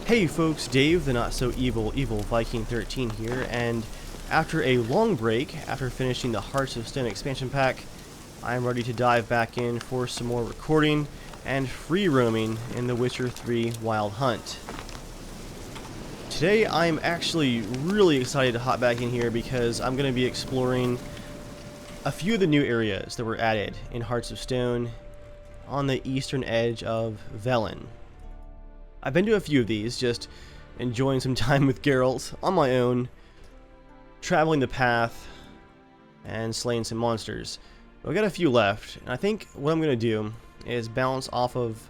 Hey folks, Dave, the not so evil Viking 13 here, and after a long break, after finishing the Hearts of Stone expansion pack, I'm ready to dive back in for some more recording and free roaming in the Witcher 3 Wild Hunt. Today I'm actually really excited to hop back in here because I'm going to be exploring a few of the new areas that were added in Hearts of Stone on the eastern edge of Velen. I've been to a few of these, just enjoying some time with Geralt on my own, traveling the path, and slaying some monsters. But I've got a few left, and I think what I'm going to do is bounce off of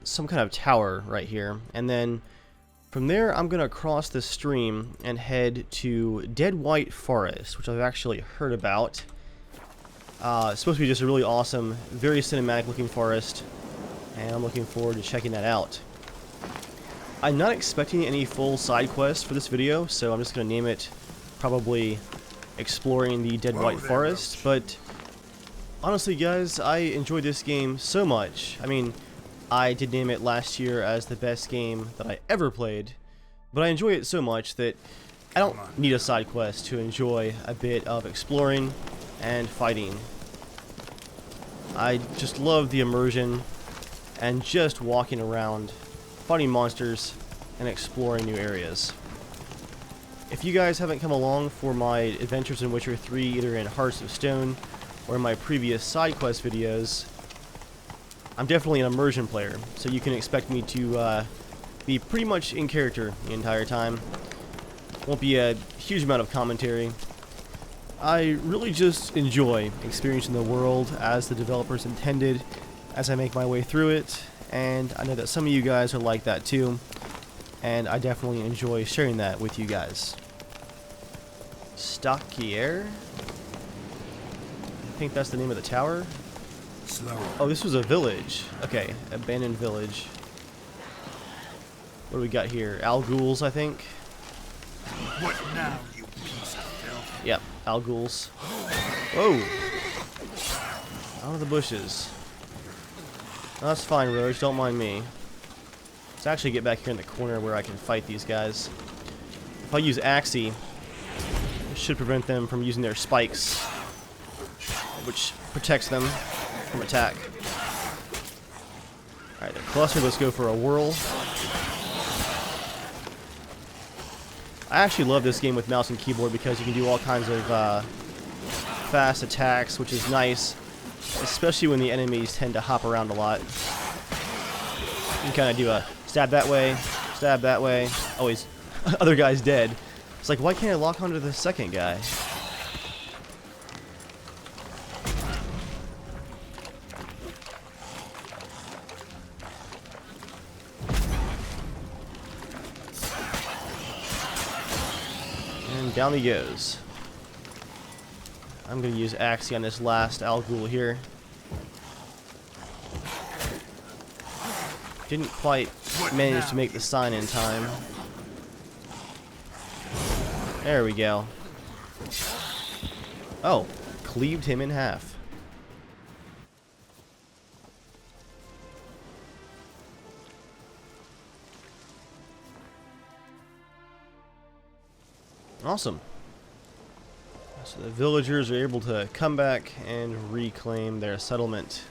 some kind of tower right here, and then from there I'm going to cross the stream and head to Deadwight Forest, which I've actually heard about. It's supposed to be just a really awesome, very cinematic looking forest, and I'm looking forward to checking that out. I'm not expecting any full side quests for this video, so I'm just going to name it probably Exploring the Deadwight Forest, but honestly guys, I enjoyed this game so much. I mean, I did name it last year as the best game that I ever played, but I enjoy it so much that I don't need a side quest to enjoy a bit of exploring and fighting. I just love the immersion and just walking around, fighting monsters, and exploring new areas. If you guys haven't come along for my adventures in Witcher 3, either in Hearts of Stone or in my previous side quest videos, I'm definitely an immersion player, so you can expect me to be pretty much in character the entire time. Won't be a huge amount of commentary. I really just enjoy experiencing the world as the developers intended as I make my way through it, and I know that some of you guys are like that too, and I definitely enjoy sharing that with you guys. Stockier? I think that's the name of the tower. Slower. Oh, this was a village. Okay, abandoned village. What do we got here? Alguls, I think. What now, you piece of filth? Yep, Alguls. Whoa! Out of the bushes. That's fine, Roge, don't mind me. Let's actually get back here in the corner where I can fight these guys. If I use Axii, it should prevent them from using their spikes, which protects them from attack. Alright, they're clustered, let's go for a whirl. I actually love this game with mouse and keyboard because you can do all kinds of fast attacks, which is nice. Especially when the enemies tend to hop around a lot. You can kind of do a stab that way, oh he's other guy's dead. It's like, why can't I lock onto the second guy? And down he goes. I'm going to use Axii on this last Algul here. Didn't quite manage to make the sign in time. There we go. Oh, cleaved him in half. Awesome. So the villagers are able to come back and reclaim their settlement.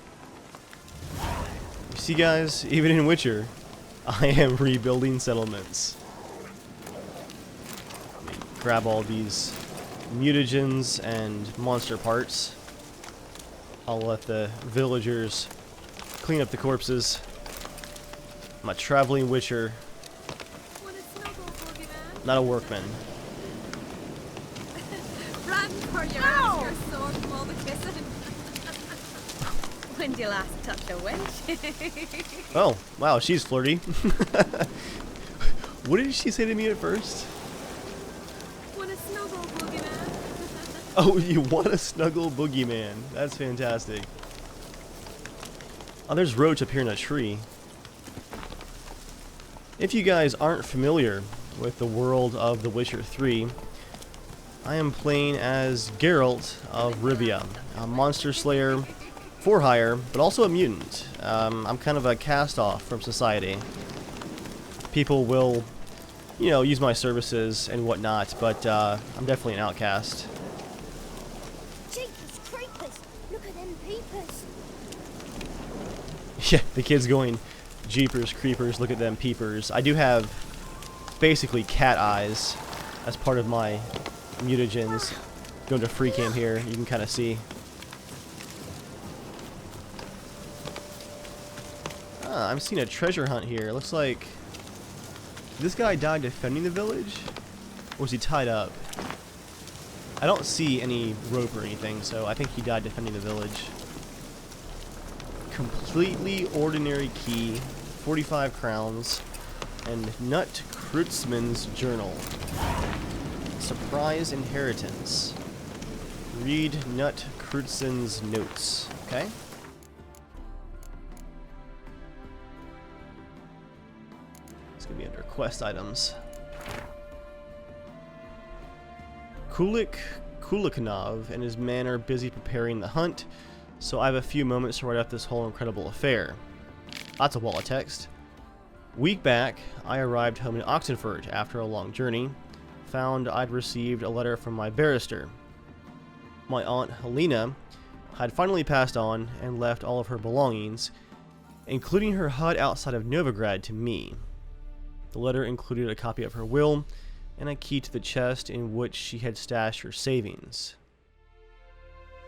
You see guys, even in Witcher, I am rebuilding settlements. Let me grab all these mutagens and monster parts. I'll let the villagers clean up the corpses. I'm a traveling Witcher, not a workman. When did you last touch a wench? Oh, wow, she's flirty. What did she say to me at first? Want a snuggle, boogeyman? Oh, you want to snuggle boogeyman. That's fantastic. Oh, there's Roach up here in a tree. If you guys aren't familiar with the world of The Witcher 3, I am playing as Geralt of Rivia, a monster slayer for hire, but also a mutant. I'm kind of a cast-off from society. people will, you know, use my services and whatnot, but I'm definitely an outcast. Jeepers creepers! Look at them peepers! Yeah, the kid's going, jeepers creepers, look at them peepers. I do have basically cat eyes as part of my mutagens. Going to free cam here, you can kind of see. Ah, I'm seeing a treasure hunt here. Looks like this guy died defending the village, or was he tied up? I don't see any rope or anything, so I think he died defending the village. Completely ordinary key, 45 crowns, and Nut Kreutzmann's journal. Surprise inheritance. Read Nut Kreutzmann's notes. Okay. It's gonna be under quest items. Kulikanov and his men are busy preparing the hunt, so I have a few moments to write up this whole incredible affair. Lots of wall of text. Week back, I arrived home in Oxenford after a long journey. Found I'd received a letter from my barrister. My aunt Helena had finally passed on and left all of her belongings, including her hut outside of Novigrad, to me. The letter included a copy of her will and a key to the chest in which she had stashed her savings.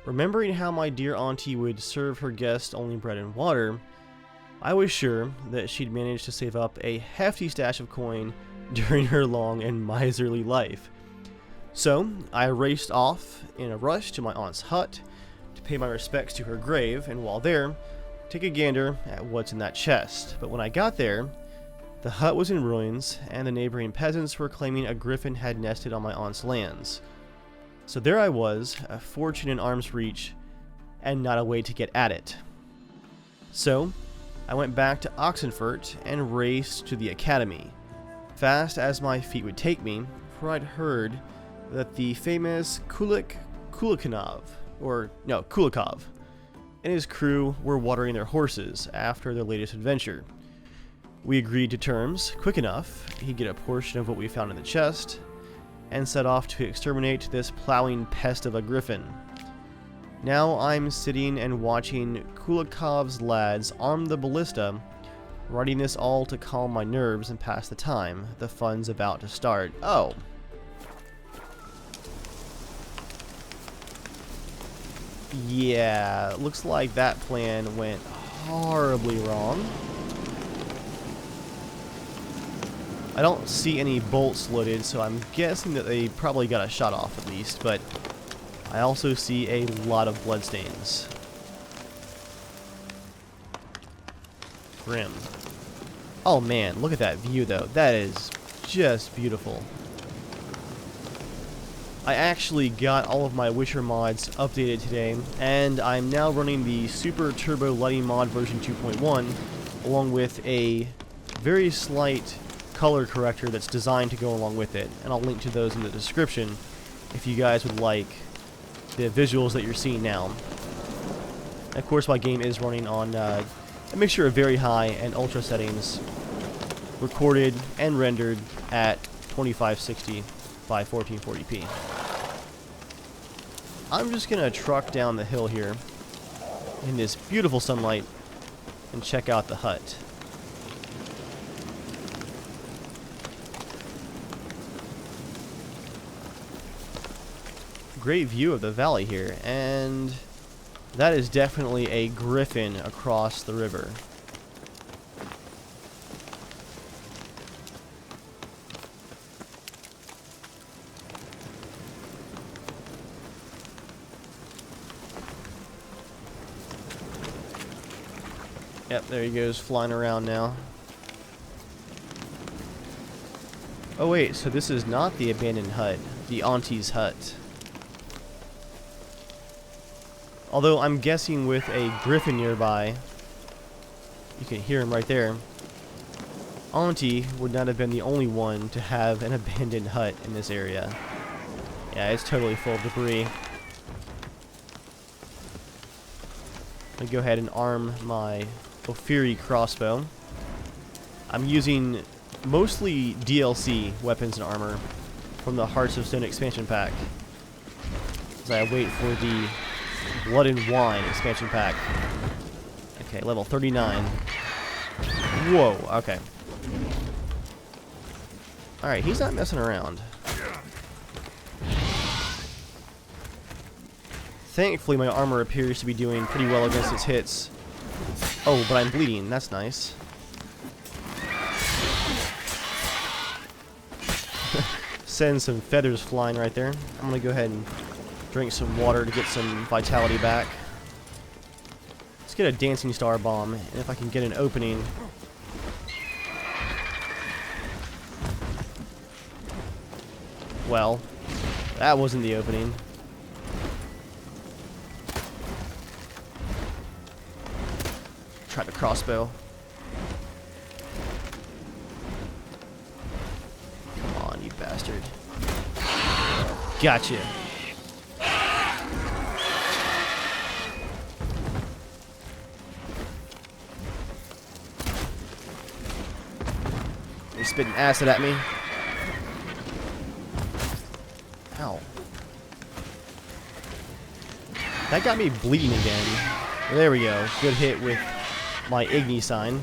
Remembering how my dear auntie would serve her guests only bread and water, I was sure that she'd managed to save up a hefty stash of coin during her long and miserly life. So I raced off in a rush to my aunt's hut to pay my respects to her grave, and while there, take a gander at what's in that chest. But when I got there, the hut was in ruins, and the neighboring peasants were claiming a griffin had nested on my aunt's lands. So there I was, a fortune in arm's reach, and not a way to get at it. So I went back to Oxenfurt and raced to the academy, fast as my feet would take me, for I'd heard that the famous Kulikov and his crew were watering their horses after their latest adventure. We agreed to terms quick enough. He'd get a portion of what we found in the chest, and set off to exterminate this plowing pest of a griffin. Now I'm sitting and watching Kulikov's lads arm the ballista, writing this all to calm my nerves and pass the time. The fun's about to start. Oh. Yeah, looks like that plan went horribly wrong. I don't see any bolts loaded, so I'm guessing that they probably got a shot off at least, but I also see a lot of bloodstains. Grim. Oh man, look at that view though. That is just beautiful. I actually got all of my Witcher mods updated today, and I'm now running the Super Turbo Lighting mod version 2.1, along with a very slight color corrector that's designed to go along with it, and I'll link to those in the description if you guys would like the visuals that you're seeing now. And of course, my game is running on a mixture of very high and ultra settings, recorded and rendered at 2560 by 1440p. I'm just gonna truck down the hill here in this beautiful sunlight and check out the hut. Great view of the valley here, and that is definitely a griffin across the river. Yep, there he goes, flying around now. Oh wait, so this is not the abandoned hut, the auntie's hut. Although I'm guessing with a griffin nearby, you can hear him right there, Auntie would not have been the only one to have an abandoned hut in this area. Yeah, it's totally full of debris. I'm gonna go ahead and arm my Ophiri crossbow. I'm using mostly DLC weapons and armor from the Hearts of Stone expansion pack. As I wait for the Blood and Wine expansion pack. Okay, level 39. Whoa, okay. Alright, he's not messing around. Thankfully, my armor appears to be doing pretty well against its hits. Oh, but I'm bleeding. That's nice. Send some feathers flying right there. I'm going to go ahead and drink some water to get some vitality back. Let's get a Dancing Star Bomb, and if I can get an opening... Well, that wasn't the opening. Try the crossbow. Come on, you bastard. Gotcha. He's spitting acid at me. Ow. That got me bleeding again. There we go. Good hit with my Igni sign.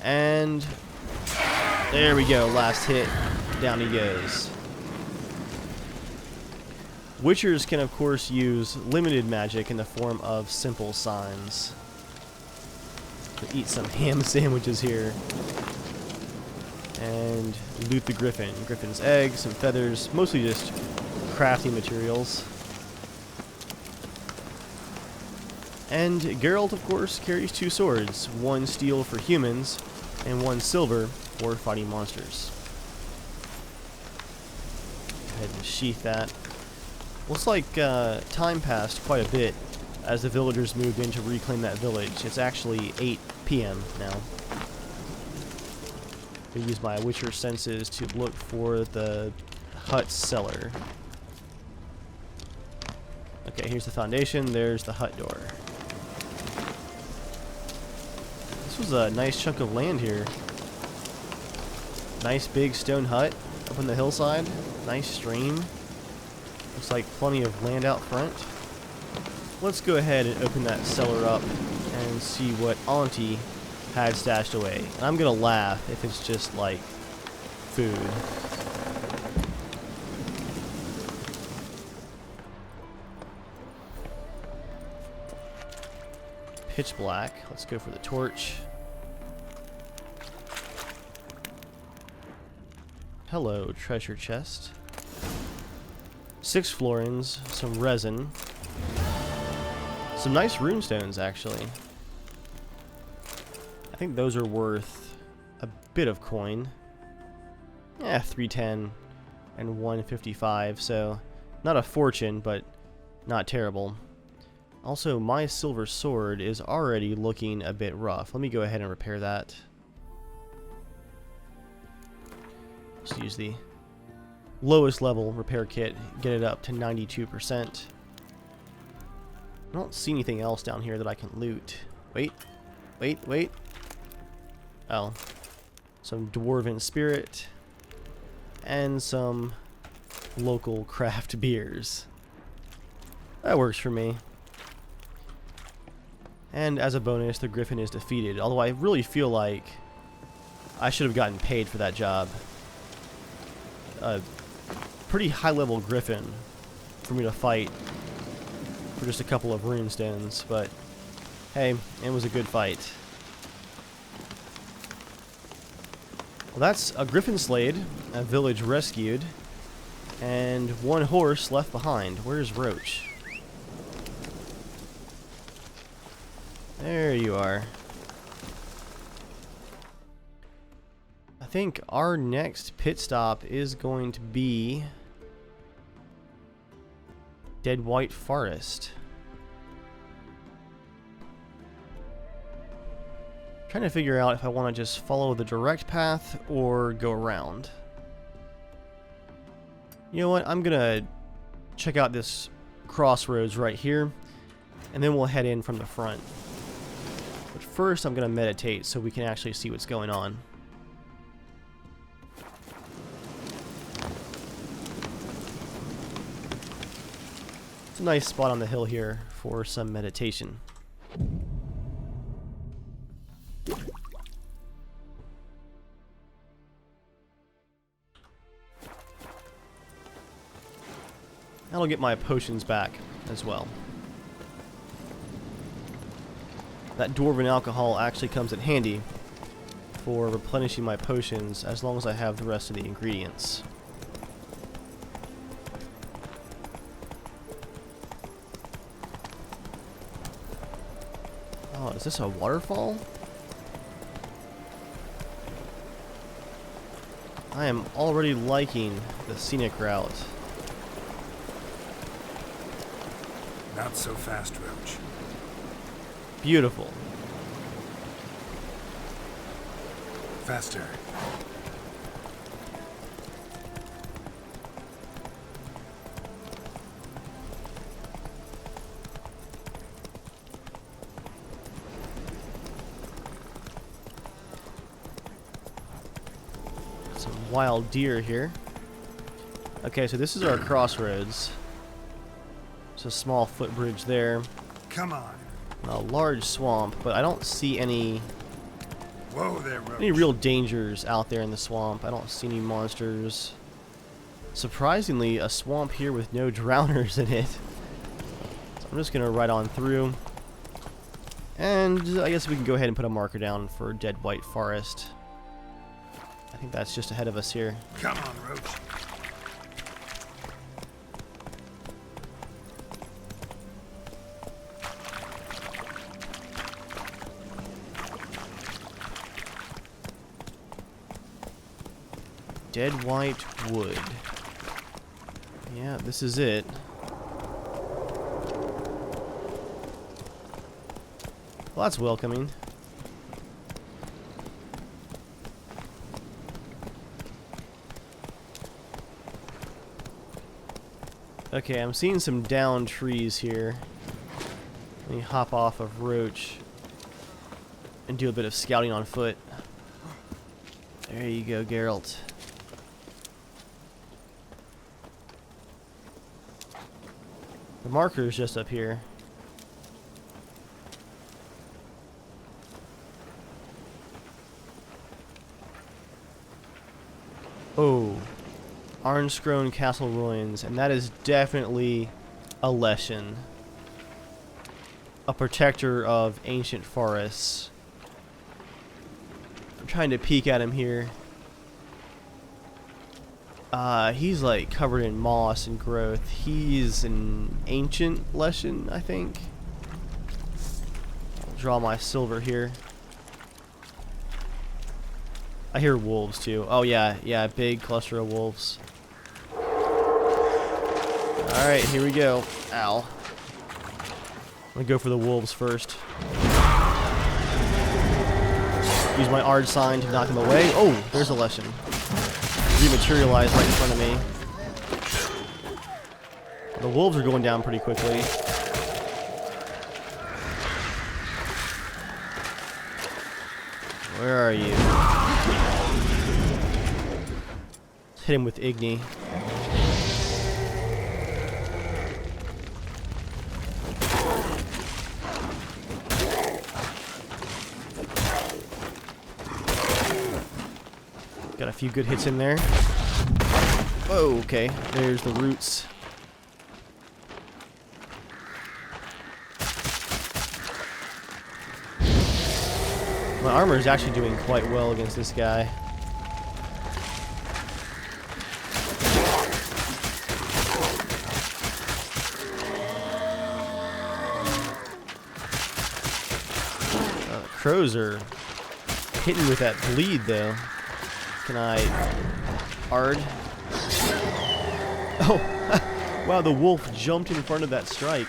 And there we go. Last hit. Down he goes. Witchers can, of course, use limited magic in the form of simple signs. We'll eat some ham sandwiches here. And loot the Griffin. Griffin's eggs, some feathers, mostly just crafting materials. And Geralt, of course, carries 2 swords. 1 steel for humans, and 1 silver for fighting monsters. Go ahead and sheath that. Looks like time passed quite a bit as the villagers moved in to reclaim that village. It's actually 8 p.m. now. I use my Witcher senses to look for the hut cellar. Okay, here's the foundation. There's the hut door. This was a nice chunk of land here. Nice big stone hut up on the hillside. Nice stream. Looks like plenty of land out front. Let's go ahead and open that cellar up and see what Auntie had stashed away. And I'm gonna laugh if it's just like food. Pitch black. Let's go for the torch. Hello, treasure chest. 6 florins, some resin. Some nice runestones, actually. I think those are worth a bit of coin. Yeah, 310 and 155, so not a fortune, but not terrible. Also, my silver sword is already looking a bit rough. Let me go ahead and repair that. Just use the lowest level repair kit, get it up to 92%. I don't see anything else down here that I can loot. Wait. Oh. Some dwarven spirit. And some local craft beers. That works for me. And as a bonus, the Griffin is defeated. Although I really feel like I should have gotten paid for that job. A pretty high-level Griffin for me to fight for just a couple of runestones, but hey, it was a good fight. Well, that's a Griffin slayed, a village rescued, and 1 horse left behind. Where's Roach? There you are. I think our next pit stop is going to be Deadwight Forest. Trying to figure out if I want to just follow the direct path or go around. You know what? I'm gonna check out this crossroads right here, and then we'll head in from the front. But first I'm going to meditate so we can actually see what's going on. It's a nice spot on the hill here for some meditation. That'll get my potions back as well. That dwarven alcohol actually comes in handy for replenishing my potions as long as I have the rest of the ingredients. Oh, is this a waterfall? I am already liking the scenic route. Not so fast, Roach. Beautiful. Faster. Some wild deer here. Okay, so this is our crossroads. There's a small footbridge there. Come on. A large swamp, but I don't see any Whoa there, Roach. real dangers out there in the swamp. I don't see any monsters. Surprisingly, a swamp here with no drowners in it. So I'm just gonna ride on through. And I guess we can go ahead and put a marker down for Deadwight Forest. I think that's just ahead of us here. Come on, Roach. Deadwight Wood. Yeah, this is it. Well, that's welcoming. Okay, I'm seeing some downed trees here. Let me hop off of Roach and do a bit of scouting on foot. There you go, Geralt. The marker is just up here. Oh, Arnscrone Castle Ruins, and that is definitely a Leshen. A protector of ancient forests. I'm trying to peek at him here. He's like covered in moss and growth. He's an ancient Leshen, I think. I'll draw my silver here. I hear wolves too. Oh yeah, big cluster of wolves. Alright, here we go. Ow. I'm gonna go for the wolves first. Use my Ard sign to knock them away. Oh, there's a Leshen. Rematerialized right in front of me. The wolves are going down pretty quickly. Where are you? Hit him with Igni. Got a few good hits in there. Oh, okay. There's the roots. My armor is actually doing quite well against this guy. Crows are hitting with that bleed, though. Can I Ard? Oh, wow, the wolf jumped in front of that strike.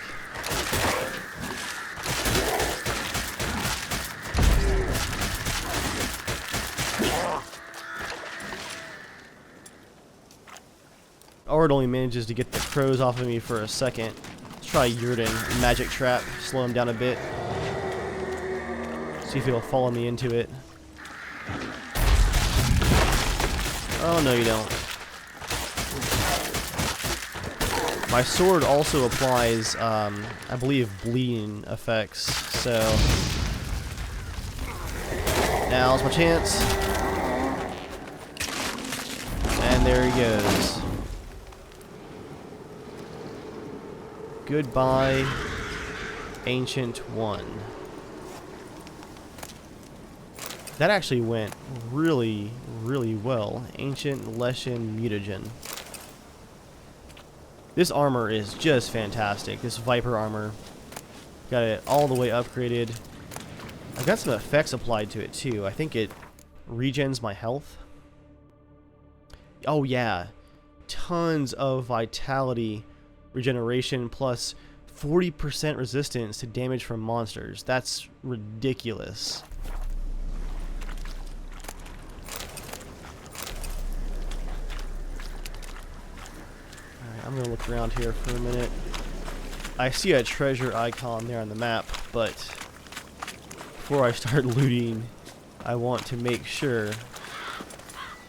Ard only manages to get the crows off of me for a second. Let's try Yurden, Magic Trap, slow him down a bit. See if he'll follow me into it. Oh, no you don't. My sword also applies, I believe, bleeding effects, so... Now's my chance. And there he goes. Goodbye, Ancient One. That actually went really, really well. Ancient Leshen Mutagen. This armor is just fantastic. This Viper armor. Got it all the way upgraded. I've got some effects applied to it too. I think it regens my health. Oh yeah. Tons of vitality regeneration plus 40% resistance to damage from monsters. That's ridiculous. Alright, I'm gonna look around here for a minute. I see a treasure icon there on the map, but before I start looting, I want to make sure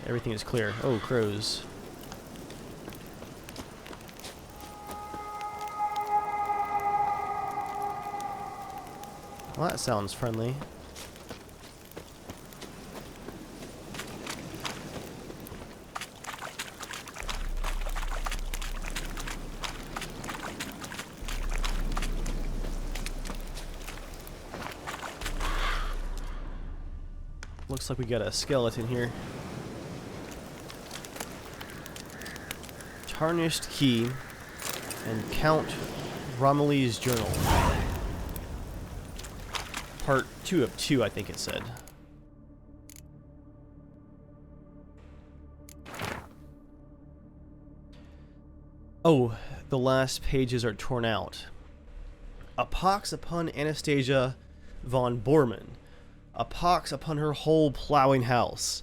everything is clear. Oh, crows. Well, that sounds friendly. Looks like we got a skeleton here. Tarnished key and Count Romilly's journal. Part 2 of 2, I think it said. Oh, the last pages are torn out. A pox upon Anastasia von Bormann. A pox upon her whole plowing house.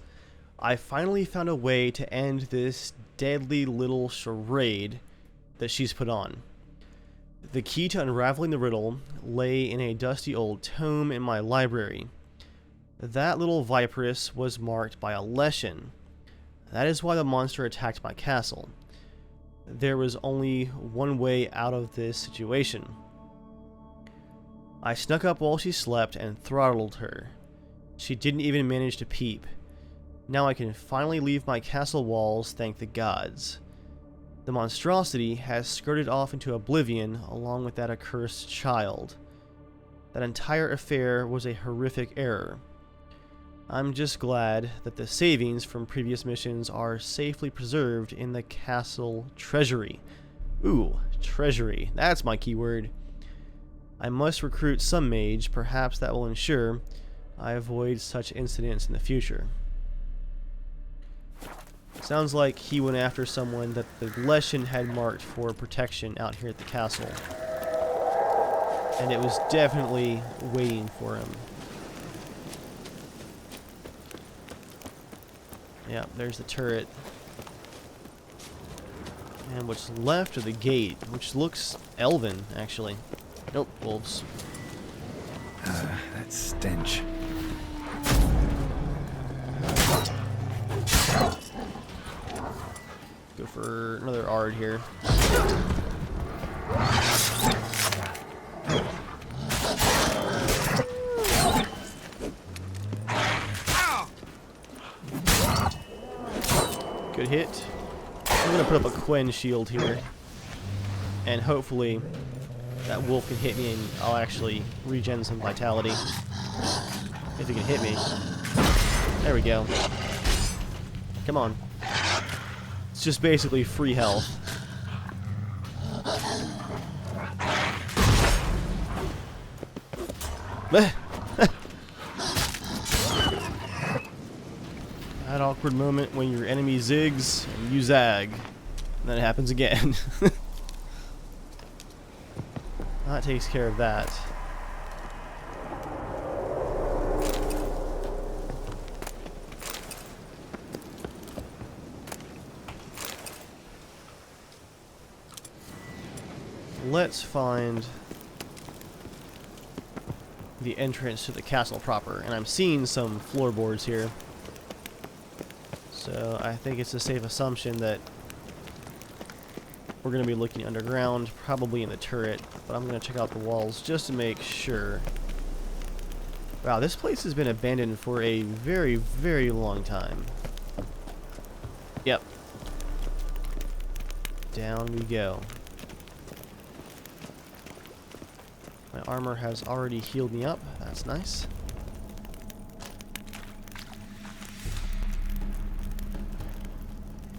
I finally found a way to end this deadly little charade that she's put on. The key to unraveling the riddle lay in a dusty old tome in my library. That little viperess was marked by a Leshen. That is why the monster attacked my castle. There was only one way out of this situation. I snuck up while she slept and throttled her. She didn't even manage to peep. Now I can finally leave my castle walls, thank the gods. The monstrosity has skirted off into oblivion along with that accursed child. That entire affair was a horrific error. I'm just glad that the savings from previous missions are safely preserved in the castle treasury. Ooh, treasury. That's my keyword. I must recruit some mage, perhaps that will ensure I avoid such incidents in the future. Sounds like he went after someone that the Leshen had marked for protection out here at the castle. And it was definitely waiting for him. Yeah, there's the turret. And what's left of the gate, which looks elven, actually. Nope, wolves. That stench. Go for another Ard here. Good hit. I'm gonna put up a Quen shield here. And hopefully that wolf can hit me and I'll actually regen some vitality. If he can hit me. There we go. Come on. It's just basically free health. That awkward moment when your enemy zigs and you zag. And then it happens again. That takes care of that. Let's find the entrance to the castle proper. And I'm seeing some floorboards here. So I think it's a safe assumption that we're going to be looking underground, probably in the turret. But I'm going to check out the walls just to make sure. Wow, this place has been abandoned for a very, very long time. Yep. Down we go. My armor has already healed me up. That's nice.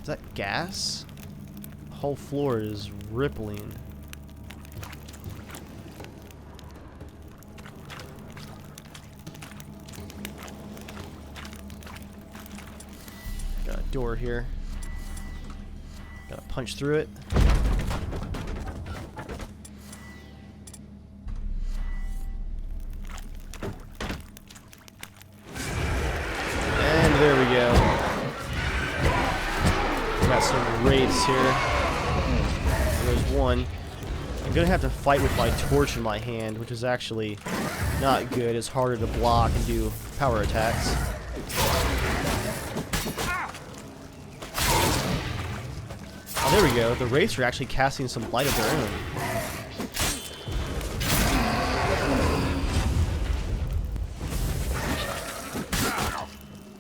Is that gas? The whole floor is rippling. Got a door here. Gotta punch through it. And there we go. Got some wraiths here. There's one. I'm gonna have to fight with my torch in my hand, which is actually not good. It's harder to block and do power attacks. Oh, there we go. The wraiths are actually casting some light of their own.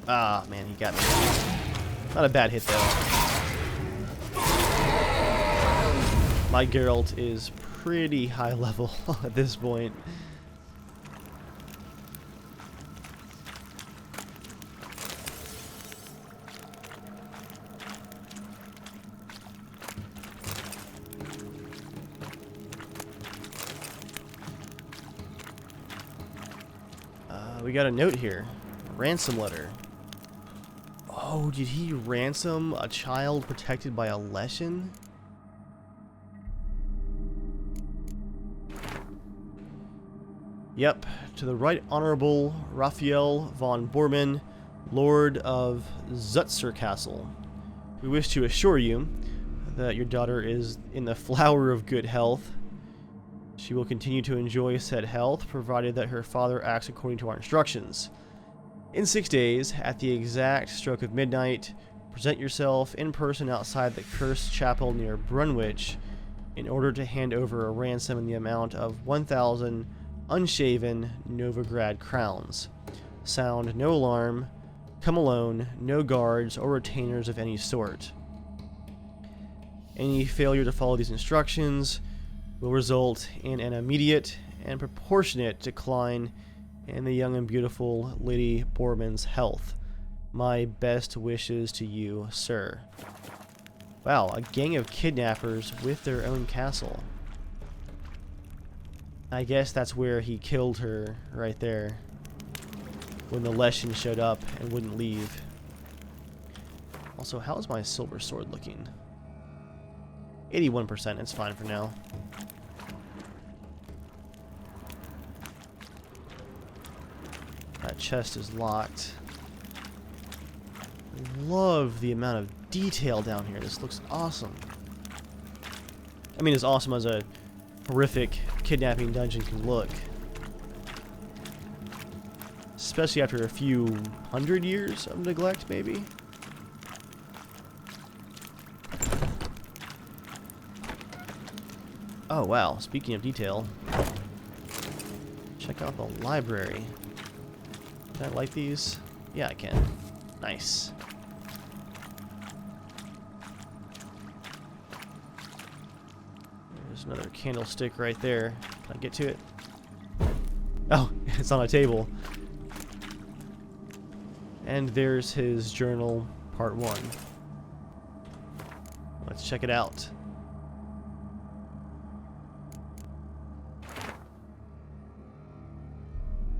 Ah, man, he got me. Not a bad hit, though. My Geralt is pretty high level at this point. We got a note here. Ransom letter. Oh, did he ransom a child protected by a Leshen? Yep, to the Right Honorable Raphael von Bormann, Lord of Zutzer Castle. We wish to assure you that your daughter is in the flower of good health. She will continue to enjoy said health, provided that her father acts according to our instructions. In 6 days, at the exact stroke of midnight, present yourself in person outside the Cursed Chapel near Brunwich in order to hand over a ransom in the amount of 1,000 unshaven Novigrad crowns. Sound no alarm. Come alone. No guards or retainers of any sort. Any failure to follow these instructions will result in an immediate and proportionate decline in the young and beautiful Lady Bormann's health. My best wishes to you, sir. Wow, a gang of kidnappers with their own castle. I guess that's where he killed her, right there, when the Leshen showed up and wouldn't leave. Also, how's my silver sword looking? 81%, it's fine for now. That chest is locked. Love the amount of detail down here. This looks awesome. I mean, as awesome as a horrific kidnapping dungeon can look. Especially after a few hundred years of neglect, maybe? Oh, wow. Speaking of detail, check out the library. Can I light these? Yeah, I can. Nice. There's another candlestick right there. Can I get to it? Oh, it's on a table. And there's his journal, part 1. Let's check it out.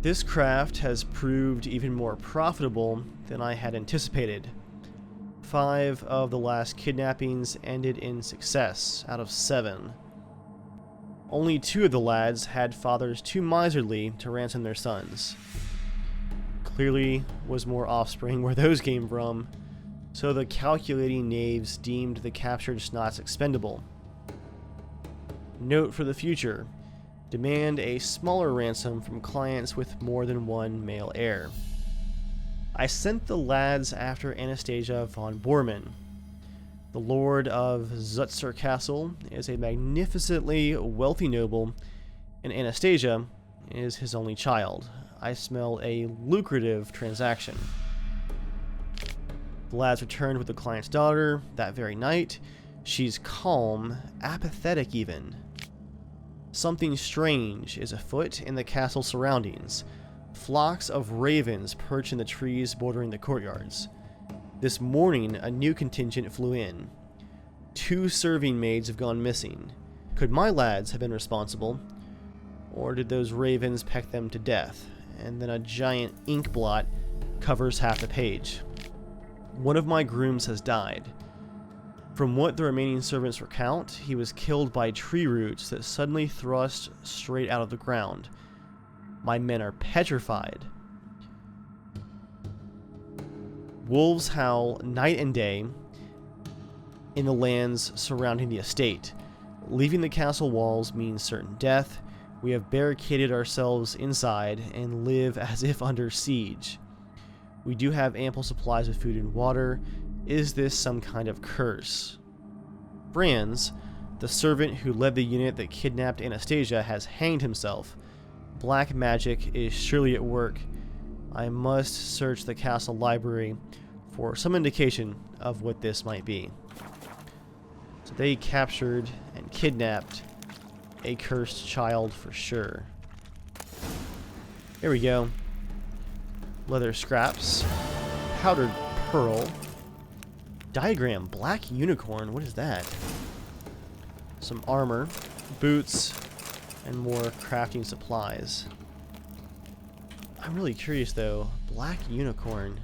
This craft has proved even more profitable than I had anticipated. 5 of the last kidnappings ended in success, out of 7. Only 2 of the lads had fathers too miserly to ransom their sons. Clearly was more offspring where those came from, so the calculating knaves deemed the captured snots expendable. Note for the future: Demand a smaller ransom from clients with more than one male heir. I sent the lads after Anastasia von Bormann. The Lord of Zutzer Castle is a magnificently wealthy noble, and Anastasia is his only child. I smell a lucrative transaction. The lads returned with the client's daughter that very night. She's calm, apathetic even. Something strange is afoot in the castle surroundings. Flocks of ravens perch in the trees bordering the courtyards. This morning, a new contingent flew in. 2 serving maids have gone missing. Could my lads have been responsible? Or did those ravens peck them to death? And then a giant ink blot covers half the page. One of my grooms has died. From what the remaining servants recount, he was killed by tree roots that suddenly thrust straight out of the ground. My men are petrified. Wolves howl night and day in the lands surrounding the estate. Leaving the castle walls means certain death. We have barricaded ourselves inside and live as if under siege. We do have ample supplies of food and water. Is this some kind of curse? Franz, the servant who led the unit that kidnapped Anastasia, has hanged himself. Black magic is surely at work. I must search the castle library for some indication of what this might be. So they captured and kidnapped a cursed child for sure. Here we go. Leather scraps. Powdered pearl. Diagram. Black unicorn. What is that? Some armor. Boots. And more crafting supplies. I'm really curious though. Black unicorn.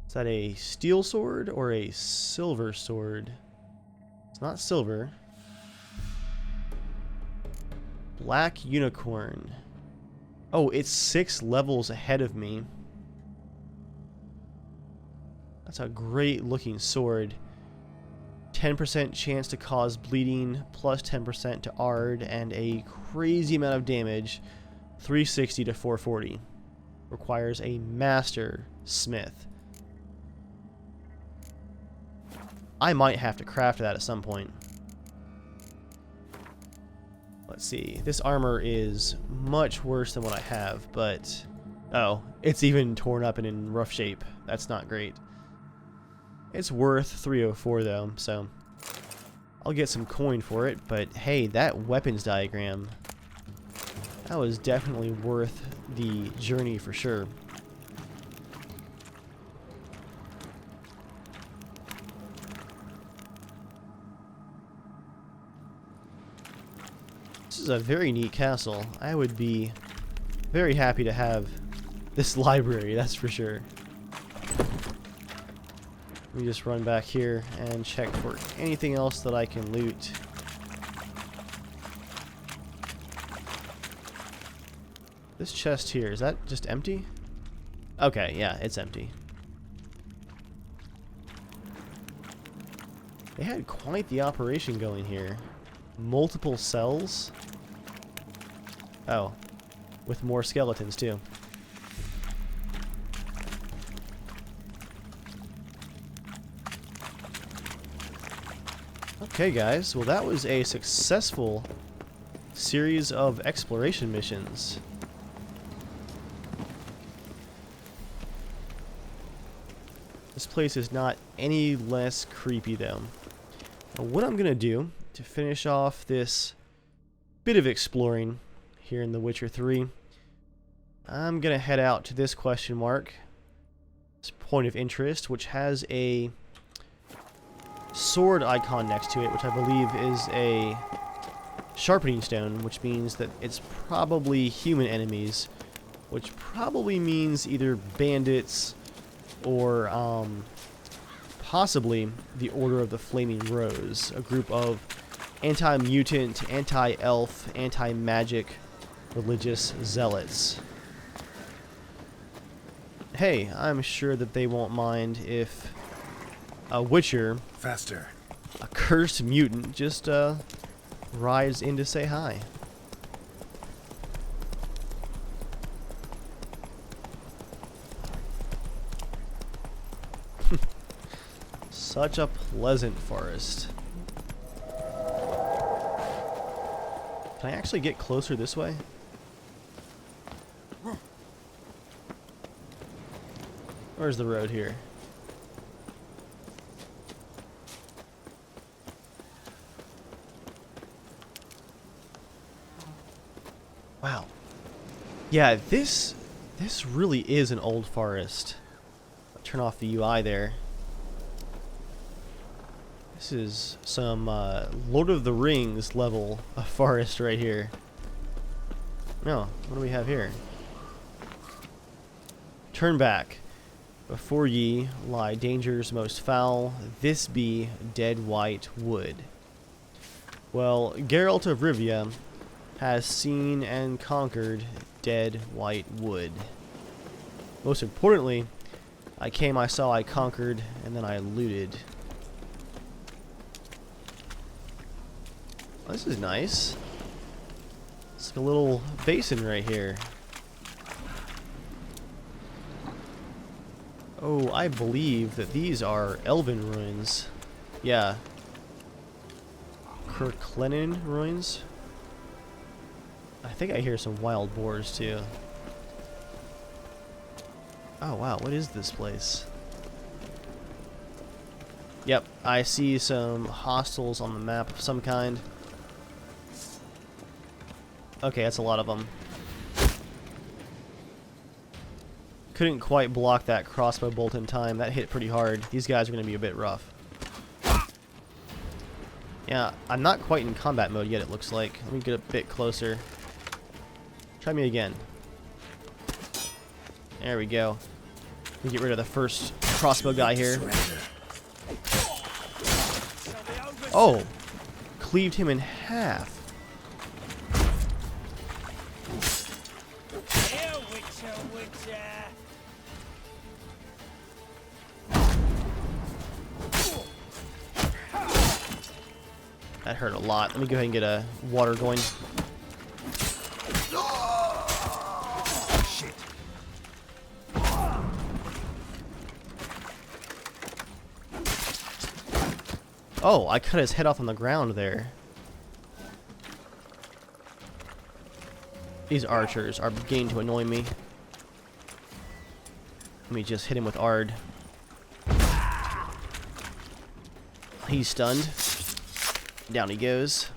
Is that a steel sword or a silver sword? It's not silver. Black unicorn. Oh, it's 6 levels ahead of me. That's a great looking sword. 10% chance to cause bleeding, plus 10% to ARD, and a crazy amount of damage, 360 to 440. Requires a master smith. I might have to craft that at some point. Let's see. This armor is much worse than what I have, but... oh, it's even torn up and in rough shape. That's not great. It's worth 304 though, so... I'll get some coin for it, but hey, that weapons diagram... that was definitely worth the journey for sure. This is a very neat castle. I would be very happy to have this library, that's for sure. Let me just run back here and check for anything else that I can loot. This chest here, is that just empty? Okay, yeah, it's empty. They had quite the operation going here. Multiple cells. Oh, with more skeletons too. Okay guys, well that was a successful series of exploration missions. This place is not any less creepy though. Now, what I'm gonna do to finish off this bit of exploring here in The Witcher 3, I'm gonna head out to this question mark, this point of interest, which has a sword icon next to it, which I believe is a sharpening stone, which means that it's probably human enemies, which probably means either bandits or possibly the Order of the Flaming Rose, a group of anti-mutant, anti-elf, anti-magic religious zealots. Hey, I'm sure that they won't mind if a witcher, Faster. a cursed mutant, just rides in to say hi. Such a pleasant forest. Can I actually get closer this way? Where's the road here? Wow. Yeah, this really is an old forest. I'll turn off the UI there. This is some Lord of the Rings level of forest right here. No, what do we have here? Turn back. Before ye lie dangers most foul, this be Deadwight wood. Well, Geralt of Rivia has seen and conquered Deadwight wood. Most importantly, I came, I saw, I conquered, and then I looted. Oh, this is nice. It's like a little basin right here. Oh, I believe that these are elven ruins. Yeah. Kirklenin ruins? I think I hear some wild boars too. Oh wow, what is this place? Yep, I see some hostels on the map of some kind. Okay, that's a lot of them. Couldn't quite block that crossbow bolt in time. That hit pretty hard. These guys are going to be a bit rough. Yeah, I'm not quite in combat mode yet, it looks like. Let me get a bit closer. Try me again. There we go. Let me get rid of the first crossbow guy here. Oh! Cleaved him in half. That hurt a lot. Let me go ahead and get a water going. Shit. Oh, I cut his head off on the ground there. These archers are beginning to annoy me. Let me just hit him with Ard. He's stunned. Down he goes.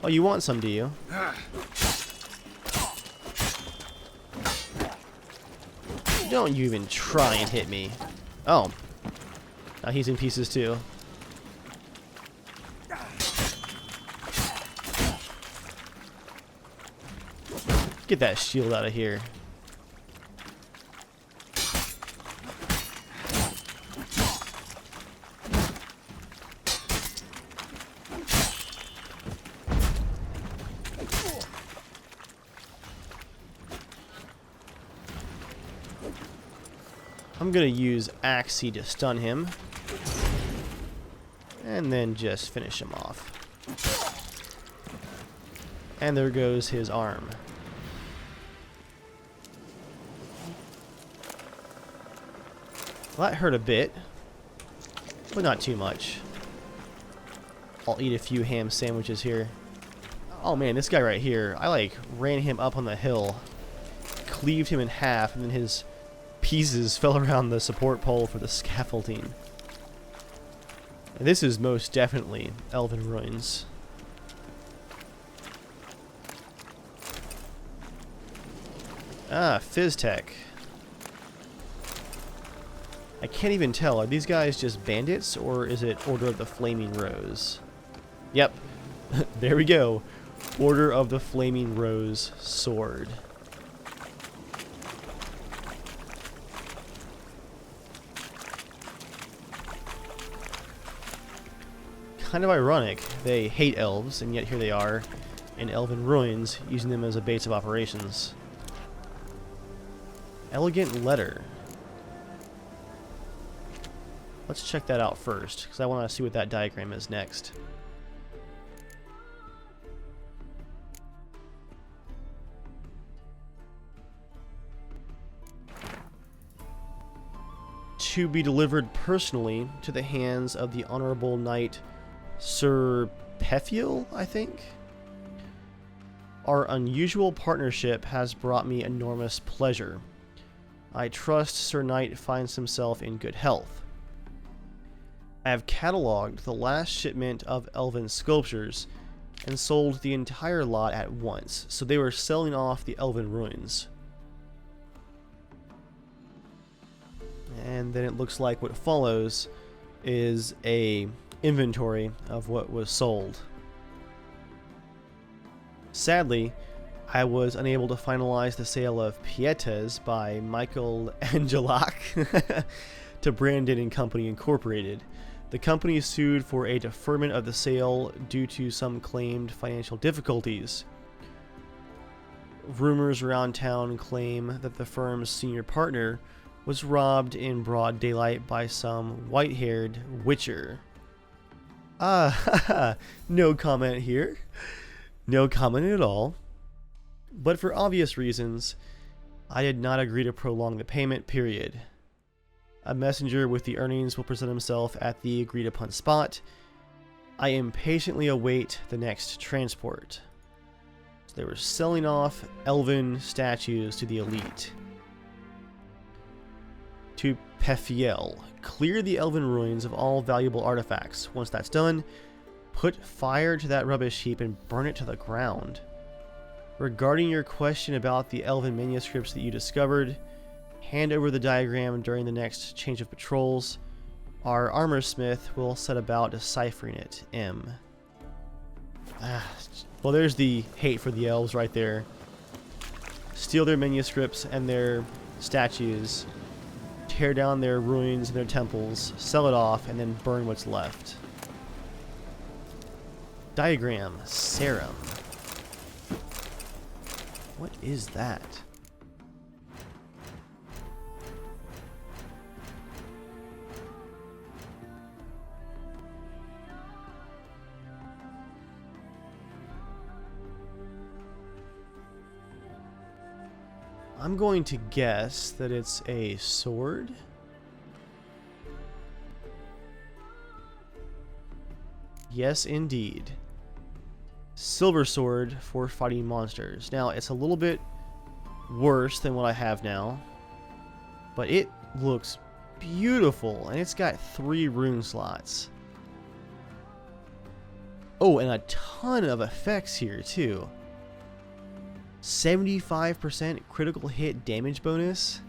Oh, you want some, do you? Don't you even try and hit me. Oh. Now he's in pieces too. Get that shield out of here. I'm gonna use Axie to stun him. And then just finish him off. And there goes his arm. Well, that hurt a bit, but not too much. I'll eat a few ham sandwiches here. Oh man, this guy right here, I like ran him up on the hill, cleaved him in half, and then his pieces fell around the support pole for the scaffolding. And this is most definitely Elven Ruins. Ah, Fizztech. I can't even tell. Are these guys just bandits, or is it Order of the Flaming Rose? Yep. There we go. Order of the Flaming Rose sword. Kind of ironic. They hate elves, and yet here they are in Elven Ruins, using them as a base of operations. Elegant letter. Let's check that out first, because I want to see what that diagram is next. To be delivered personally to the hands of the Honorable Knight Sir Pethiel, I think? Our unusual partnership has brought me enormous pleasure. I trust Sir Knight finds himself in good health. I have cataloged the last shipment of elven sculptures and sold the entire lot at once, so they were selling off the elven ruins. And then it looks like what follows is a inventory of what was sold. Sadly, I was unable to finalize the sale of Pietas by Michael Angelak to Brandon and Company Incorporated. The company sued for a deferment of the sale due to some claimed financial difficulties. Rumors around town claim that the firm's senior partner was robbed in broad daylight by some white-haired witcher. No comment here. No comment at all. But for obvious reasons, I did not agree to prolong the payment period. A messenger with the earnings will present himself at the agreed upon spot. I impatiently await the next transport. So they were selling off elven statues to the elite. To Pethiel, clear the elven ruins of all valuable artifacts. Once that's done, put fire to that rubbish heap and burn it to the ground. Regarding your question about the elven manuscripts that you discovered, hand over the diagram during the next change of patrols. Our armor smith will set about deciphering it. M. Well, there's the hate for the elves right there. Steal their manuscripts and their statues, tear down their ruins and their temples, sell it off, and then burn what's left. Diagram, serum. What is that? I'm going to guess that it's a sword. Yes, indeed. Silver sword for fighting monsters. Now, it's a little bit worse than what I have now, but it looks beautiful, and it's got 3 rune slots. Oh, and a ton of effects here, too. 75% critical hit damage bonus.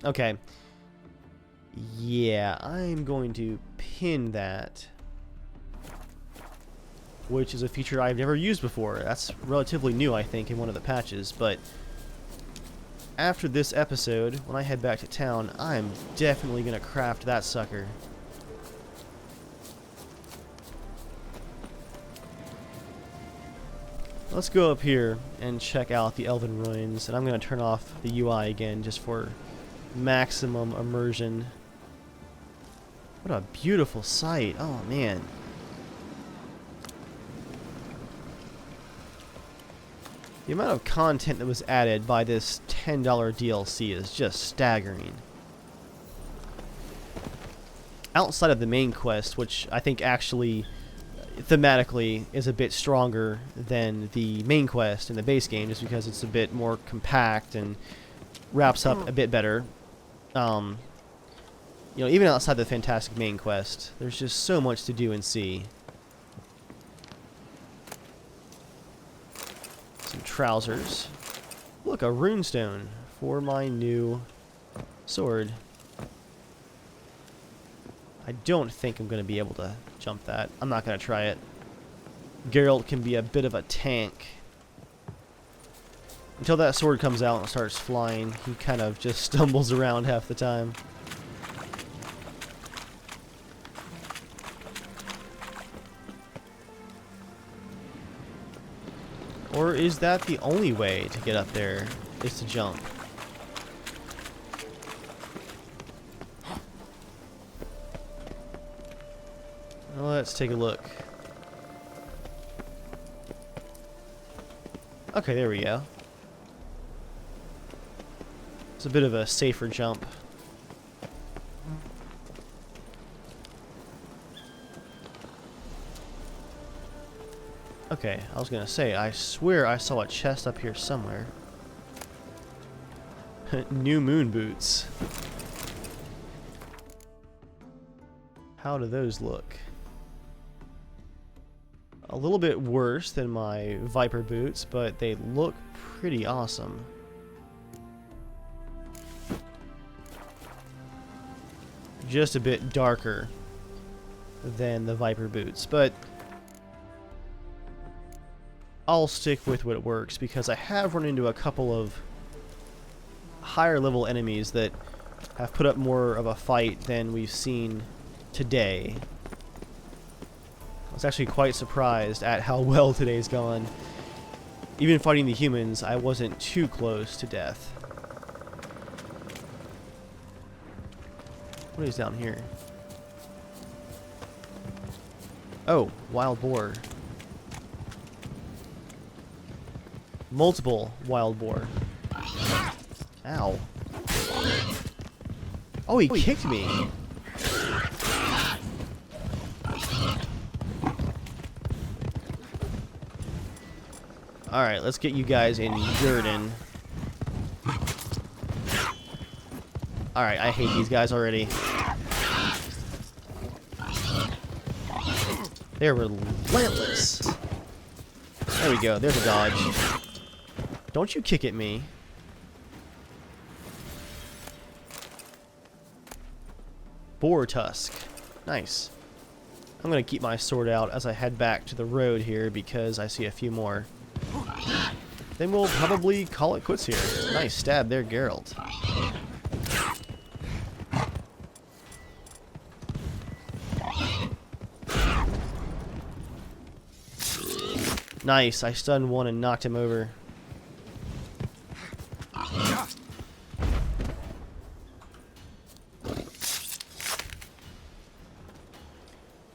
Okay. Yeah, I'm going to pin that, which is a feature I've never used before. That's relatively new, I think, in one of the patches, but after this episode, when I head back to town, I'm definitely going to craft that sucker. Let's go up here and check out the Elven Ruins, and I'm going to turn off the UI again just for maximum immersion. What a beautiful sight. Oh, man. The amount of content that was added by this $10 DLC is just staggering. Outside of the main quest, which I think actually thematically is a bit stronger than the main quest in the base game, just because it's a bit more compact and wraps up a bit better. You know, even outside the fantastic main quest, there's just so much to do and see. Some trousers. Look, a runestone for my new sword. I don't think I'm going to be able to jump that. I'm not going to try it. Geralt can be a bit of a tank. Until that sword comes out and starts flying, he kind of just stumbles around half the time. Or is that the only way to get up there, is to jump? Let's take a look. Okay, there we go. It's a bit of a safer jump. Okay, I was gonna say, I swear I saw a chest up here somewhere. New moon boots. How do those look? A little bit worse than my Viper boots, but they look pretty awesome. Just a bit darker than the Viper boots, but I'll stick with what works because I have run into a couple of higher level enemies that have put up more of a fight than we've seen today. I was actually quite surprised at how well today's gone. Even fighting the humans, I wasn't too close to death. What is down here? Oh, wild boar. Multiple wild boar. Ow. Oh, he kicked me. Alright, let's get you guys in Jordan. Alright, I hate these guys already. They're relentless. There we go, there's a dodge. Don't you kick at me. Boar tusk. Nice. I'm gonna keep my sword out as I head back to the road here because I see a few more. Then we'll probably call it quits here. Nice stab there, Geralt. Nice, I stunned one and knocked him over.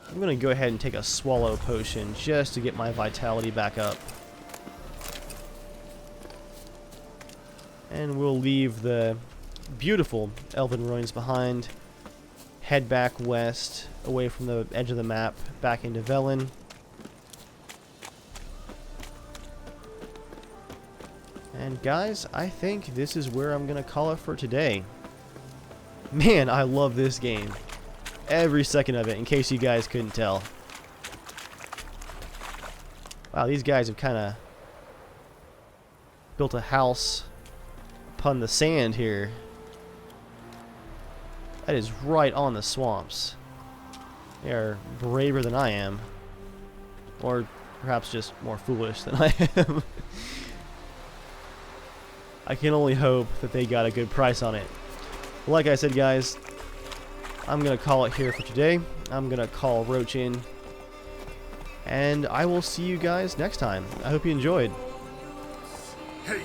I'm gonna go ahead and take a swallow potion just to get my vitality back up. And we'll leave the beautiful Elven Ruins behind. Head back west, away from the edge of the map, back into Velen. And guys, I think this is where I'm gonna call it for today. Man, I love this game. Every second of it, in case you guys couldn't tell. Wow, these guys have kind of built a house upon the sand here. That is right on the swamps. They are braver than I am. Or perhaps just more foolish than I am. I can only hope that they got a good price on it. Like I said, guys, I'm going to call it here for today. I'm going to call Roach in. And I will see you guys next time. I hope you enjoyed. Hey,